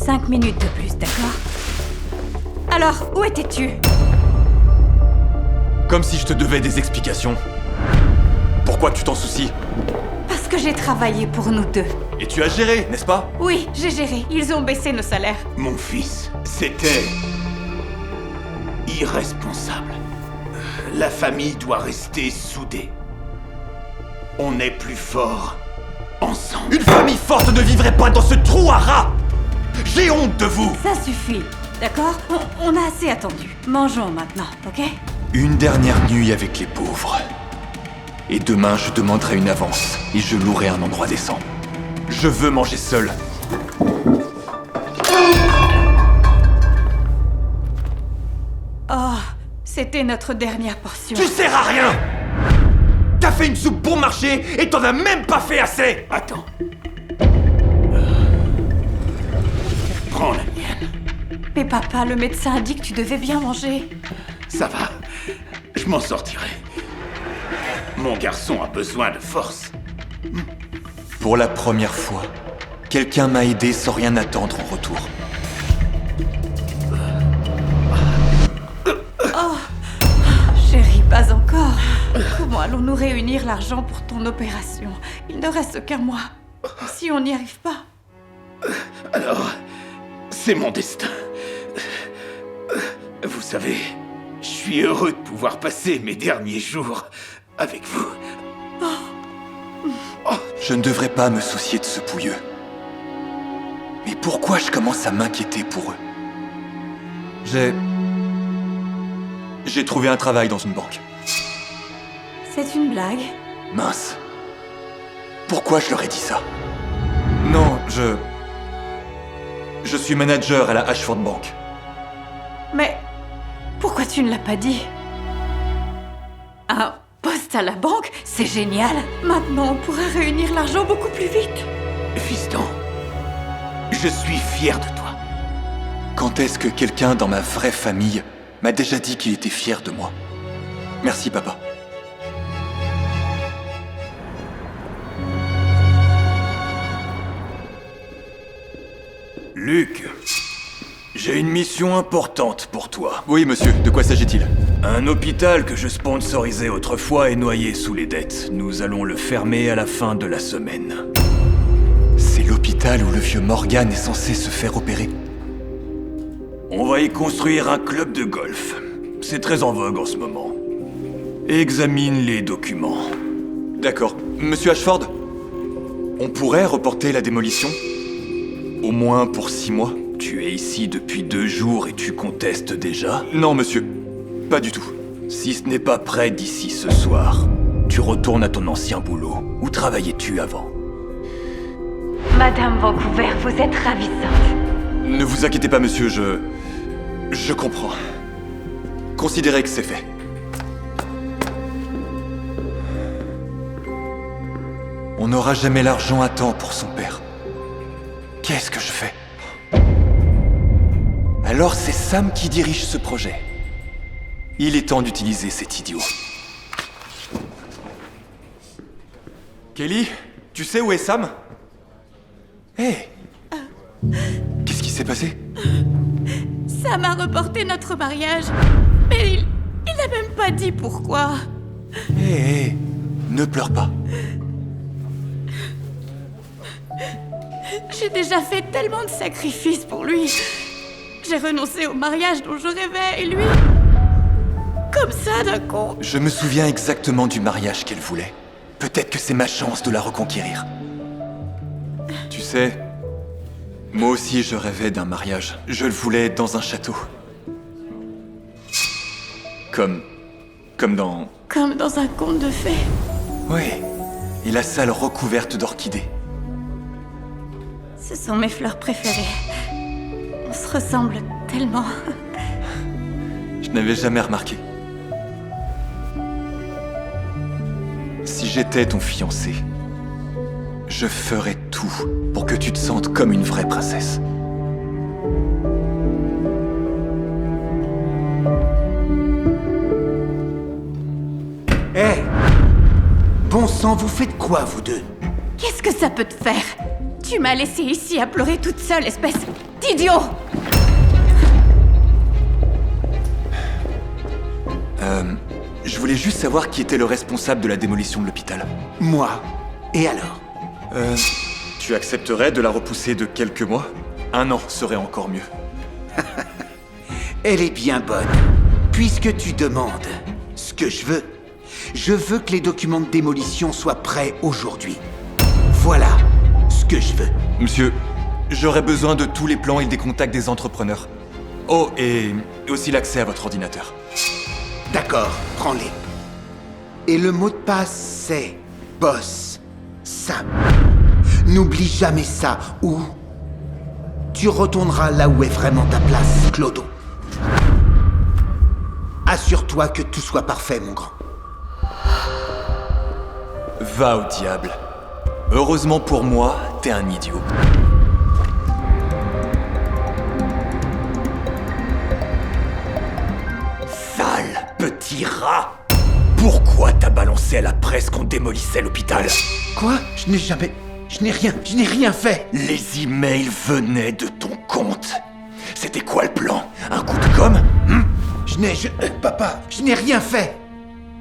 5 minutes de plus, d'accord? Alors, où étais-tu? Comme si je te devais des explications. Pourquoi tu t'en soucies? Parce que j'ai travaillé pour nous deux. Et tu as géré, n'est-ce pas? Oui, j'ai géré. Ils ont baissé nos salaires. Mon fils, c'était irresponsable. La famille doit rester soudée. On est plus fort ensemble. Une famille forte ne vivrait pas dans ce trou à rats! J'ai honte de vous! Ça suffit, d'accord? On a assez attendu. Mangeons maintenant, ok? Une dernière nuit avec les pauvres. Et demain, je demanderai une avance et je louerai un endroit décent. Je veux manger seul. Oh, c'était notre dernière portion. Tu sers à rien! T'as fait une soupe bon marché et t'en as même pas fait assez! Attends. Prends la mienne. Mais papa, le médecin a dit que tu devais bien manger. Ça va. Je m'en sortirai. Mon garçon a besoin de force. Pour la première fois, quelqu'un m'a aidé sans rien attendre en retour. Chérie, pas encore. Comment allons-nous réunir l'argent pour ton opération? Il ne reste qu'un mois. Si on n'y arrive pas... Alors, c'est mon destin. Vous savez, je suis heureux de pouvoir passer mes derniers jours avec vous. Je ne devrais pas me soucier de ce pouilleux. Mais pourquoi je commence à m'inquiéter pour eux? J'ai trouvé un travail dans une banque. C'est une blague? Mince. Pourquoi je leur ai dit ça? Non, je suis manager à la Ashford Bank. Mais pourquoi tu ne l'as pas dit? Un poste à la banque, c'est génial. Maintenant, on pourra réunir l'argent beaucoup plus vite. Fiston, je suis fier de toi. Quand est-ce que quelqu'un dans ma vraie famille m'a déjà dit qu'il était fier de moi? Merci, papa. Luc, j'ai une mission importante pour toi. Oui, monsieur, de quoi s'agit-il? Un hôpital que je sponsorisais autrefois est noyé sous les dettes. Nous allons le fermer à la fin de la semaine. C'est l'hôpital où le vieux Morgan est censé se faire opérer. On va y construire un club de golf. C'est très en vogue en ce moment. Examine les documents. D'accord. Monsieur Ashford, on pourrait reporter la démolition? Au moins pour 6 mois? Tu es ici depuis 2 jours et tu contestes déjà? Non, monsieur. Pas du tout. Si ce n'est pas prêt d'ici ce soir, tu retournes à ton ancien boulot. Où travaillais-tu avant? Madame Vancouver, vous êtes ravissante. Ne vous inquiétez pas, monsieur, je comprends. Considérez que c'est fait. On n'aura jamais l'argent à temps pour son père. Qu'est-ce que je fais? Alors c'est Sam qui dirige ce projet. Il est temps d'utiliser cet idiot. Kelly, tu sais où est Sam? Hé! Qu'est-ce qui s'est passé? Sam a reporté notre mariage. Mais il n'a même pas dit pourquoi. Hé, ne pleure pas. J'ai déjà fait tellement de sacrifices pour lui. J'ai renoncé au mariage dont je rêvais et lui... Comme ça, d'un coup... Je me souviens exactement du mariage qu'elle voulait. Peut-être que c'est ma chance de la reconquérir. Tu sais, moi aussi je rêvais d'un mariage. Je le voulais dans un château. Comme dans... Comme dans un conte de fées. Oui, et la salle recouverte d'orchidées. Ce sont mes fleurs préférées. On se ressemble tellement. Je n'avais jamais remarqué. Si j'étais ton fiancé, je ferais tout pour que tu te sentes comme une vraie princesse. Hé! Bon sang, vous faites quoi, vous deux? Qu'est-ce que ça peut te faire? Tu m'as laissée ici à pleurer toute seule, espèce d'idiot! Je voulais juste savoir qui était le responsable de la démolition de l'hôpital. Moi. Et alors? Tu accepterais de la repousser de quelques mois? 1 an serait encore mieux. Elle est bien bonne. Puisque tu demandes ce que je veux que les documents de démolition soient prêts aujourd'hui. Voilà ce que je veux. Monsieur, j'aurais besoin de tous les plans et des contacts des entrepreneurs. Oh, et aussi l'accès à votre ordinateur. D'accord, prends-les. Et le mot de passe, c'est Boss Sam. N'oublie jamais ça, ou tu retourneras là où est vraiment ta place, Clodo. Assure-toi que tout soit parfait, mon grand. Va au diable. Heureusement pour moi, t'es un idiot. Sale petit rat! Pourquoi t'as balancé à la presse qu'on démolissait l'hôpital? Quoi? Je n'ai rien fait. Les emails venaient de ton compte. C'était quoi le plan? Un coup de com'? Papa, je n'ai rien fait.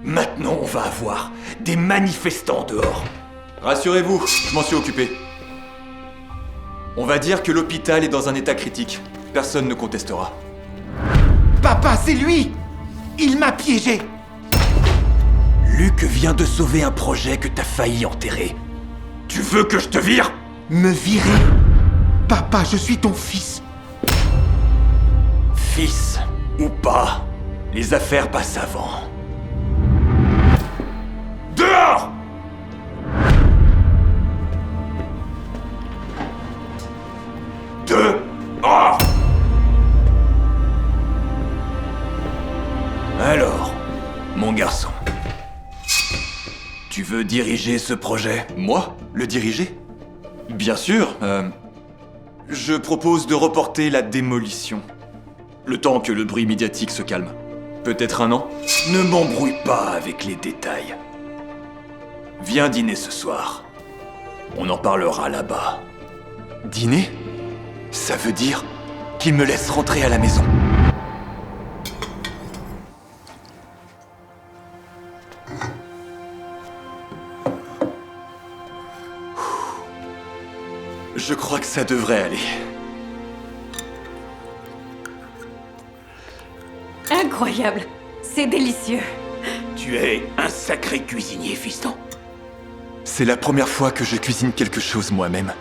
Maintenant, on va avoir des manifestants dehors. Rassurez-vous, je m'en suis occupé. On va dire que l'hôpital est dans un état critique. Personne ne contestera. Papa, c'est lui. Il m'a piégé. Luc vient de sauver un projet que t'as failli enterrer. Tu veux que je te vire? Me virer? Papa, je suis ton fils. Fils ou pas, les affaires passent avant. Dehors! Dehors! Alors, mon garçon, tu veux diriger ce projet? Moi? Le diriger? Bien sûr, je propose de reporter la démolition. Le temps que le bruit médiatique se calme. Peut-être 1 an? Ne m'embrouille pas avec les détails. Viens dîner ce soir. On en parlera là-bas. Dîner? Ça veut dire qu'il me laisse rentrer à la maison. Je crois que ça devrait aller. Incroyable. C'est délicieux. Tu es un sacré cuisinier, fiston. C'est la première fois que je cuisine quelque chose moi-même.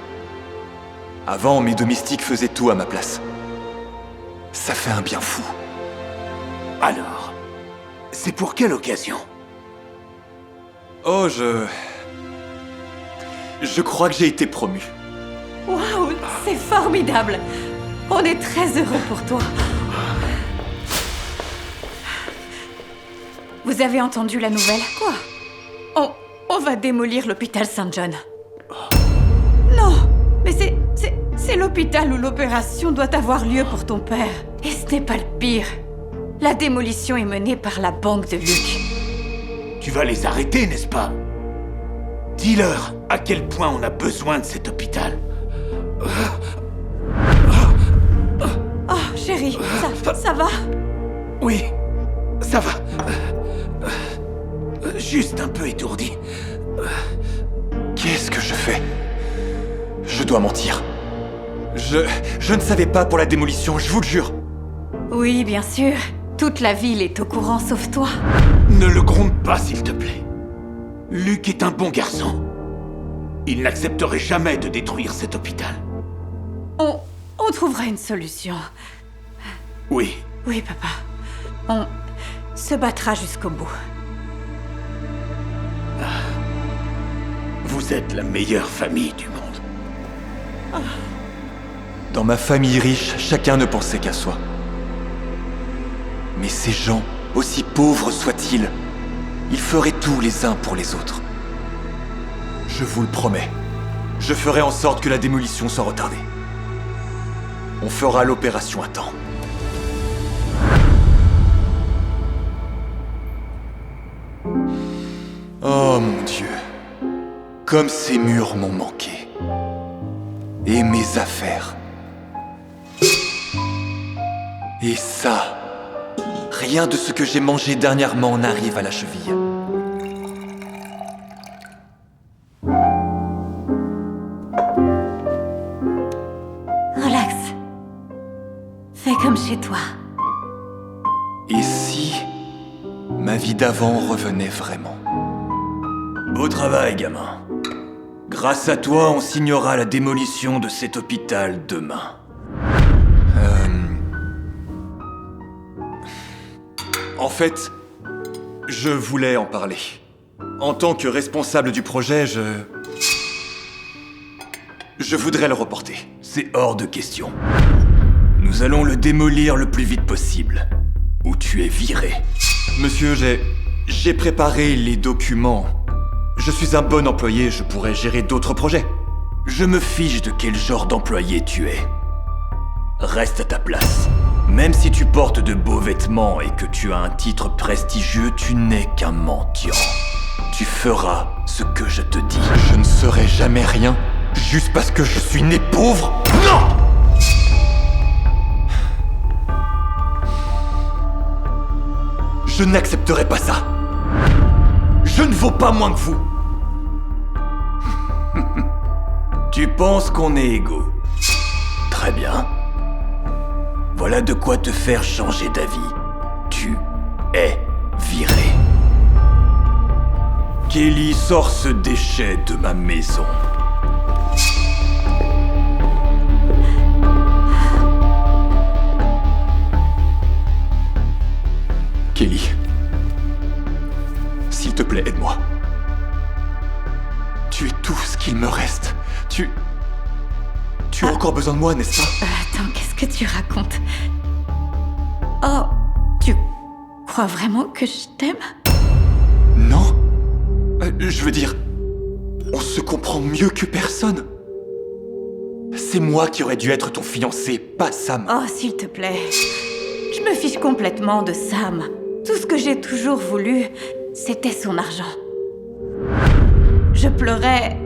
Avant, mes domestiques faisaient tout à ma place. Ça fait un bien fou. Alors, c'est pour quelle occasion? Oh, Je crois que j'ai été promu. Waouh, c'est formidable. On est très heureux pour toi. Vous avez entendu la nouvelle? Quoi? On va démolir l'hôpital Saint-John. Non, mais c'est l'hôpital où l'opération doit avoir lieu pour ton père. Et ce n'est pas le pire. La démolition est menée par la banque de Luc. Tu vas les arrêter, n'est-ce pas? Dis-leur à quel point on a besoin de cet hôpital. Oh, chérie, ça va? Oui, ça va. Juste un peu étourdi. Qu'est-ce que je fais? Je dois mentir. Je ne savais pas pour la démolition, je vous le jure. Oui, bien sûr. Toute la ville est au courant sauf toi. Ne le gronde pas, s'il te plaît. Luc est un bon garçon. Il n'accepterait jamais de détruire cet hôpital. On trouvera une solution. Oui. Oui, papa. On se battra jusqu'au bout. Vous êtes la meilleure famille du monde. Dans ma famille riche, chacun ne pensait qu'à soi. Mais ces gens, aussi pauvres soient-ils, ils feraient tout les uns pour les autres. Je vous le promets, je ferai en sorte que la démolition soit retardée. On fera l'opération à temps. Oh mon Dieu, comme ces murs m'ont manqué. et mes affaires. Et ça, rien de ce que j'ai mangé dernièrement n'arrive à la cheville. Relax. Fais comme chez toi. Et si ma vie d'avant revenait vraiment? Beau travail, gamin. Grâce à toi, on signera la démolition de cet hôpital demain. En fait, je voulais en parler. En tant que responsable du projet, je voudrais le reporter. C'est hors de question. Nous allons le démolir le plus vite possible. Ou tu es viré. Monsieur, j'ai préparé les documents. Je suis un bon employé, je pourrais gérer d'autres projets. Je me fiche de quel genre d'employé tu es. Reste à ta place. Même si tu portes de beaux vêtements et que tu as un titre prestigieux, tu n'es qu'un mendiant. Tu feras ce que je te dis. Je ne serai jamais rien, juste parce que je suis né pauvre. Non! Je n'accepterai pas ça. Je ne vaux pas moins que vous. Tu penses qu'on est égaux? Très bien. Voilà de quoi te faire changer d'avis. Tu es viré. Kelly, sors ce déchet de ma maison. Kelly, s'il te plaît, aide-moi. Tu es tout ce qu'il me reste. Tu as encore besoin de moi, n'est-ce pas? Attends, qu'est-ce que tu racontes? Oh, tu crois vraiment que je t'aime? Non. Je veux dire, on se comprend mieux que personne. C'est moi qui aurais dû être ton fiancé, pas Sam. Oh, s'il te plaît. Je me fiche complètement de Sam. Tout ce que j'ai toujours voulu, c'était son argent. Je pleurais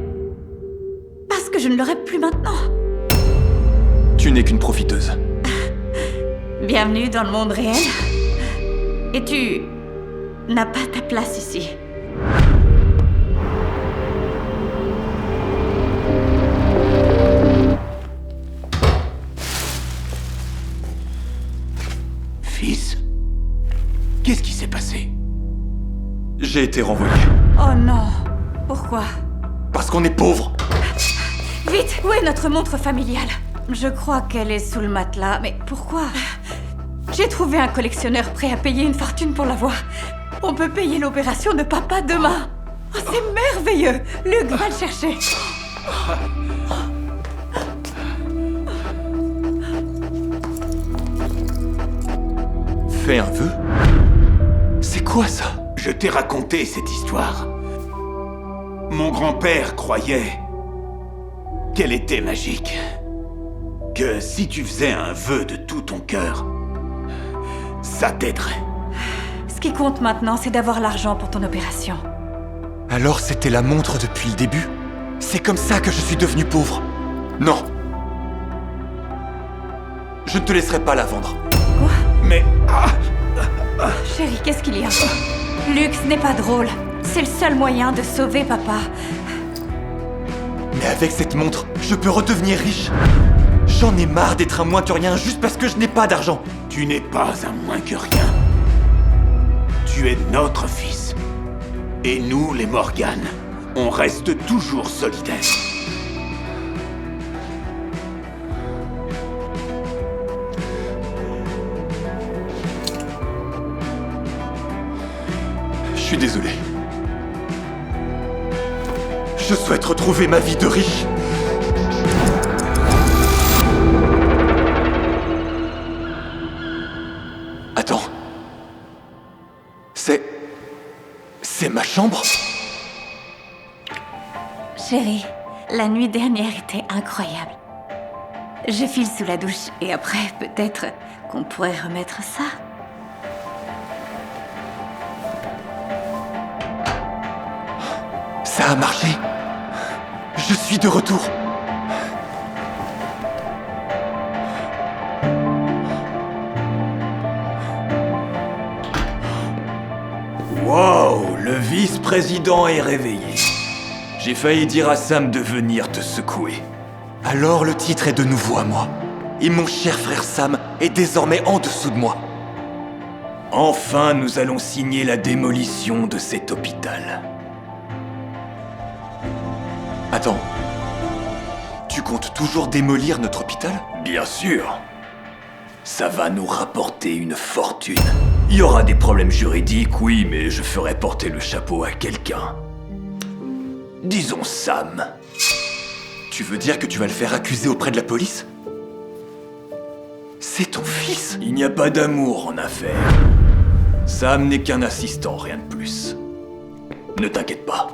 parce que je ne l'aurais plus maintenant. Tu n'es qu'une profiteuse. Bienvenue dans le monde réel. Et tu n'as pas ta place ici. Fils, qu'est-ce qui s'est passé? J'ai été renvoyé. Oh non. Pourquoi? Parce qu'on est pauvre. Vite, où est notre montre familiale? Je crois qu'elle est sous le matelas, mais pourquoi? J'ai trouvé un collectionneur prêt à payer une fortune pour l'avoir. On peut payer l'opération de papa demain. Oh, c'est merveilleux. Luc va le chercher. Fais un vœu? C'est quoi ça? Je t'ai raconté cette histoire. Mon grand-père croyait qu'elle était magique. Que si tu faisais un vœu de tout ton cœur, ça t'aiderait. Ce qui compte maintenant, c'est d'avoir l'argent pour ton opération. Alors c'était la montre depuis le début? C'est comme ça que je suis devenu pauvre? Non. Je ne te laisserai pas la vendre. Quoi? Mais... Chérie, qu'est-ce qu'il y a? Luc, ce n'est pas drôle. C'est le seul moyen de sauver papa. Mais avec cette montre, je peux redevenir riche. J'en ai marre d'être un moins que rien juste parce que je n'ai pas d'argent. Tu n'es pas un moins que rien. Tu es notre fils. Et nous, les Morgan, on reste toujours solidaires. Je suis désolé. Je souhaite retrouver ma vie de riche. Attends. C'est ma chambre? Chérie, la nuit dernière était incroyable. Je file sous la douche et après, peut-être qu'on pourrait remettre ça. Ça a marché. Je suis de retour. vice-président est réveillé. J'ai failli dire à Sam de venir te secouer. Alors le titre est de nouveau à moi. Et mon cher frère Sam est désormais en dessous de moi. Enfin, nous allons signer la démolition de cet hôpital. Attends. Tu comptes toujours démolir notre hôpital? Bien sûr. Ça va nous rapporter une fortune. Il y aura des problèmes juridiques, oui, mais je ferai porter le chapeau à quelqu'un. Disons Sam. Tu veux dire que tu vas le faire accuser auprès de la police? C'est ton fils? Il n'y a pas d'amour en affaires. Sam n'est qu'un assistant, rien de plus. Ne t'inquiète pas.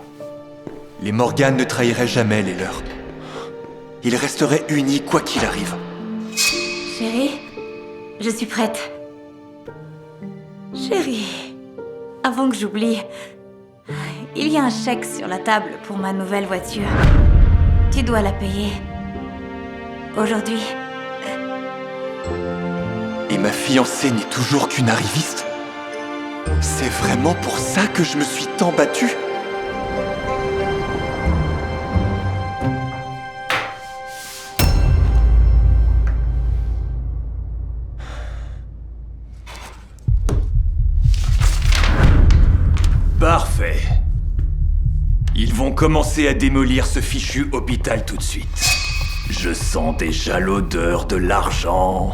Les Morgan ne trahiraient jamais les leurs. Ils resteraient unis quoi qu'il arrive. Chérie, je suis prête. Chérie, avant que j'oublie, il y a un chèque sur la table pour ma nouvelle voiture. Tu dois la payer. Aujourd'hui. Et ma fiancée n'est toujours qu'une arriviste? C'est vraiment pour ça que je me suis tant battu? Parfait. Ils vont commencer à démolir ce fichu hôpital tout de suite. Je sens déjà l'odeur de l'argent.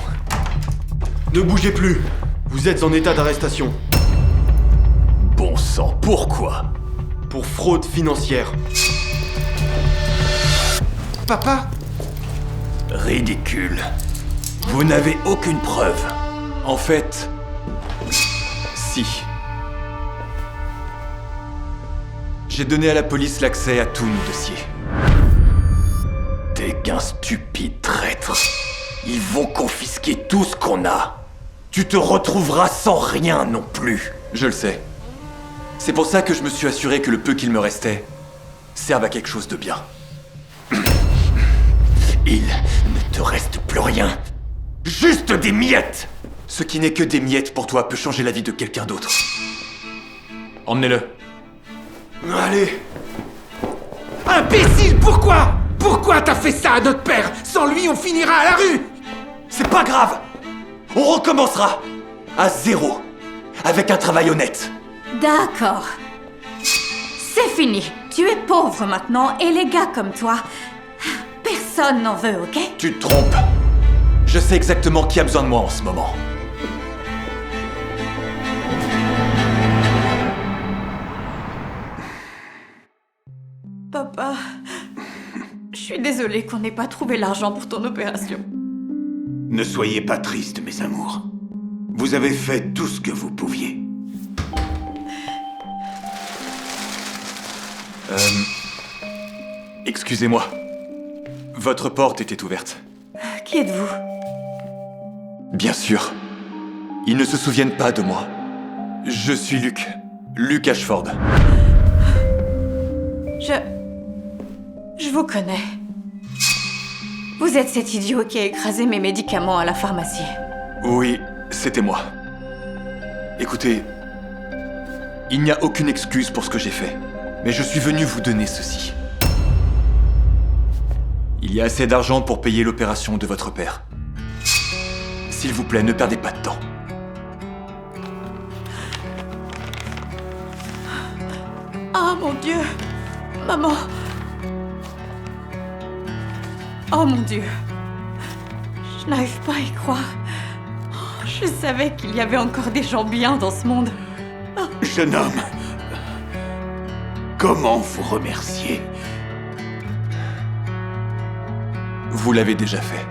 Ne bougez plus. Vous êtes en état d'arrestation. Bon sang, pourquoi? Pour fraude financière. Papa? Ridicule. Vous n'avez aucune preuve. En fait... si. J'ai donné à la police l'accès à tous nos dossiers. T'es qu'un stupide traître. Ils vont confisquer tout ce qu'on a. Tu te retrouveras sans rien non plus. Je le sais. C'est pour ça que je me suis assuré que le peu qu'il me restait serve à quelque chose de bien. Il ne te reste plus rien. Juste des miettes. Ce qui n'est que des miettes pour toi peut changer la vie de quelqu'un d'autre. Emmenez-le. Allez. Imbécile, pourquoi? Pourquoi t'as fait ça à notre père? Sans lui, on finira à la rue! C'est pas grave. On recommencera. À zéro. Avec un travail honnête. D'accord. C'est fini. Tu es pauvre maintenant et les gars comme toi, personne n'en veut, ok? Tu te trompes. Je sais exactement qui a besoin de moi en ce moment. Papa, je suis désolée qu'on n'ait pas trouvé l'argent pour ton opération. Ne soyez pas tristes, mes amours. Vous avez fait tout ce que vous pouviez. Excusez-moi. Votre porte était ouverte. Qui êtes-vous? Bien sûr. Ils ne se souviennent pas de moi. Je suis Luke. Luke Ashford. Je vous connais. Vous êtes cet idiot qui a écrasé mes médicaments à la pharmacie. Oui, c'était moi. Écoutez, il n'y a aucune excuse pour ce que j'ai fait, mais je suis venu vous donner ceci. Il y a assez d'argent pour payer l'opération de votre père. S'il vous plaît, ne perdez pas de temps. Oh mon Dieu! Maman! Oh mon Dieu! Je n'arrive pas à y croire. Oh, je savais qu'il y avait encore des gens bien dans ce monde. Jeune homme, comment vous remercier? Vous l'avez déjà fait.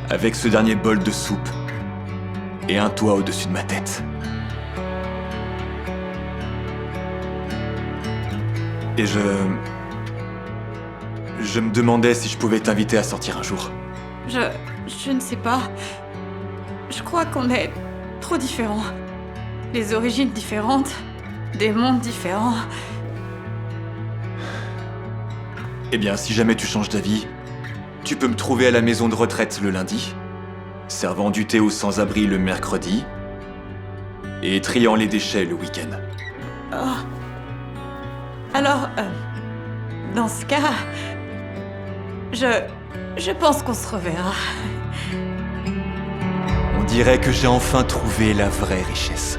Avec ce dernier bol de soupe et un toit au-dessus de ma tête. Et je me demandais si je pouvais t'inviter à sortir un jour. Je ne sais pas. Je crois qu'on est trop différents. Des origines différentes, des mondes différents. Eh bien, si jamais tu changes d'avis, tu peux me trouver à la maison de retraite le lundi, servant du thé aux sans-abri le mercredi, et triant les déchets le week-end. Alors, dans ce cas, je pense qu'on se reverra. On dirait que j'ai enfin trouvé la vraie richesse.